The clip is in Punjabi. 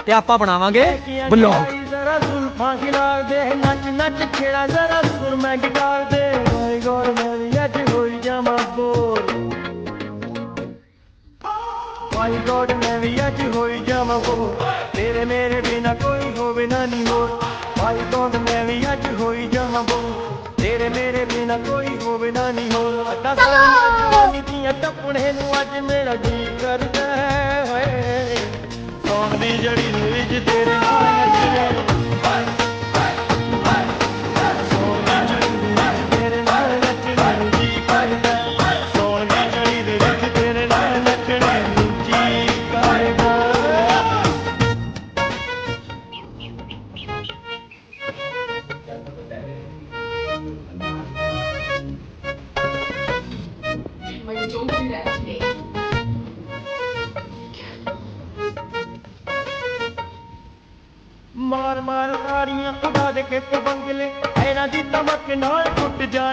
ਤੇ ਆਪਾਂ ਬਣਾਵਾਂਗੇ ਵਲੌਗ। ਜ਼ਰਾ ਜ਼ੁਲਫਾਂ ਖਿਲਾ ਦੇ ਨੱਚ ਨੱਚ ਖੇੜਾ ਜ਼ਰਾ ਸੁਰ ਮੈਂ ਗਿਟਾਰ ਦੇ ਮਾਈ ਗੋਡ ਮੈਂ ਵੀ ਅੱਜ ਹੋਈ ਜਾਵਾਂ ਬੋਰ ਮਾਈ ਗੋਡ ਮੈਂ ਵੀ ਅੱਜ ਹੋਈ ਜਾਵਾਂ ਬੋਰ ਤੇਰੇ ਮੇਰੇ ਬਿਨਾ ਕੋਈ ਹੋਵੇ ਨਾ ਨੀ ਹੋਰ ਮਾਈ ਗੋਡ ਮੈਂ ਵੀ ਅੱਜ ਹੋਈ ਜਾਵਾਂ ਬੋਰ ਤੇਰੇ ਮੇਰੇ ਬਿਨਾ ਕੋਈ ਹੋਵੇ ਨਾ ਨੀ ਹੋਰ ਅੱਡਾ ਸਾਰੀਆਂ ਜਵਾਨੀ ਦੀਆਂ ਟੱਪਣੇ ਨੂੰ ਅੱਜ ਮੇਰਾ ਜੀ ਕਰਦਾ ਹੈ ਸੌਣ ਦੀ ਜੜੀ ਦੇ ਵਿੱਚ ਤੇਰੇ ਨਾਲ ਨੱਚਣੇ ਸੌਣ ਦੀ ਜੜੀ ਦੇ ਵਿੱਚ ਤੇਰੇ ਨਾਲ ਨੱਚਣੇ ਨੂੰ ਜੀ ਕਰਦਾ ਸੌਣ ਦੀ ਜੜੀ ਦੇ ਵਿੱਚ ਤੇਰੇ ਨਾਲ ਨੱਚਣੇ ਨੂੰ ਜੀ ਕਰਦਾ Like, don't do that to me. ਮਾਰ ਮਾਰ ਸਾੜੀਆਂ ਉਡਾ ਦੇ ਕੇ ਬੰਗਲੇ ਇਹਨਾਂ ਦੀ ਤਮਕ ਨਾਲ ਟੁੱਟ ਜਾ